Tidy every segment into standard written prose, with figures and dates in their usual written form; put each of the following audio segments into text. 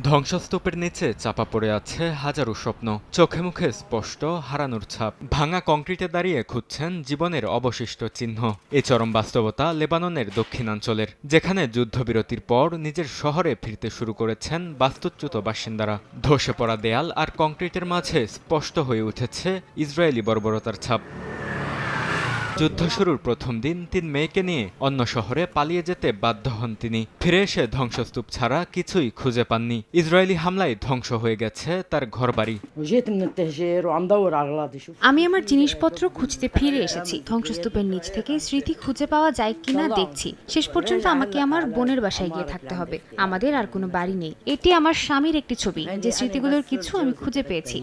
ধ্বংসস্তূপের নিচে চাপা পড়ে আছে হাজারো স্বপ্ন, চোখে মুখে স্পষ্ট হারানোর ছাপ। ভাঙা কংক্রিটে দাঁড়িয়ে খুঁজছেন জীবনের অবশিষ্ট চিহ্ন। এ চরম বাস্তবতা লেবাননের দক্ষিণাঞ্চলের, যেখানে যুদ্ধবিরতির পর নিজের শহরে ফিরতে শুরু করেছেন বাস্তুচ্যুত বাসিন্দারা। ধসে পড়া দেয়াল আর কংক্রিটের মাঝে স্পষ্ট হয়ে উঠেছে ইসরায়েলি বর্বরতার ছাপ। যুদ্ধ শুরুর প্রথম দিন ৩ মেয়েকে নিয়ে অন্য শহরে পালিয়ে যেতে বাধ্য হন তিনি। ফিরে এসে ধ্বংসস্তূপ ছাড়া কিছুই খুঁজে পাননি। ইসরায়েলি হামলায় ধ্বংস হয়ে গেছে তার ঘরবাড়ি। আমি আমার জিনিসপত্র খুঁজতে ফিরে এসেছি। ধ্বংসস্তূপের নিচ থেকে স্মৃতি খুঁজে পাওয়া যায় কিনা দেখছি। শেষ পর্যন্ত আমাকে আমার বোনের বাসায় গিয়ে থাকতে হবে। আমাদের আর কোনো বাড়ি নেই। এটি আমার স্বামীর একটি ছবি, যে স্মৃতিগুলোর কিছু আমি খুঁজে পেয়েছি।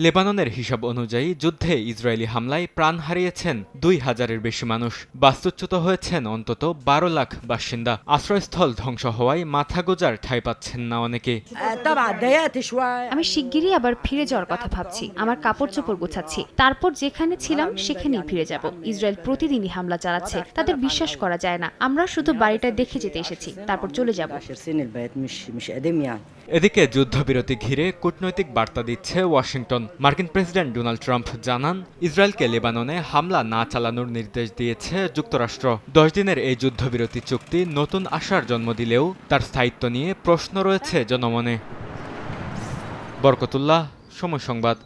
লেবাননের হিসাব অনুযায়ী যুদ্ধে ইসরায়েলি হামলায় প্রাণ হারিয়েছেন ২,০০০-এর বেশি মানুষ। বাস্তুচ্যুত হয়েছেন অন্তত ১২ লাখ বাসিন্দা। আশ্রয়স্থল ধ্বংস হওয়ায় মাথা গোঁজার ঠাঁই পাচ্ছেন না অনেকে। আমি শিগগিরই আবার ফিরে যাওয়ার কথা ভাবছি। আমার কাপড় চোপড় গোছাচ্ছি। তারপর যেখানে ছিলাম সেখানেই ফিরে যাব। ইসরায়েল প্রতিদিনই হামলা চালাচ্ছে, তাদের বিশ্বাস করা যায় না। আমরা শুধু বাড়িটা দেখে যেতে এসেছি, তারপর চলে যাব। এদিকে যুদ্ধবিরতি ঘিরে কূটনৈতিক বার্তা দিচ্ছে ওয়াশিংটন। মার্কিন প্রেসিডেন্ট ডোনাল্ড ট্রাম্প জানান, ইসরায়েলকে লেবাননে হামলা না চালানোর নির্দেশ দিয়েছে যুক্তরাষ্ট্র। ১০ দিনের এই যুদ্ধবিরতি চুক্তি নতুন আশার জন্ম দিলেও তার স্থায়িত্ব নিয়ে প্রশ্ন রয়েছে জনমনে। বরকতুল্লাহ, সময় সংবাদ।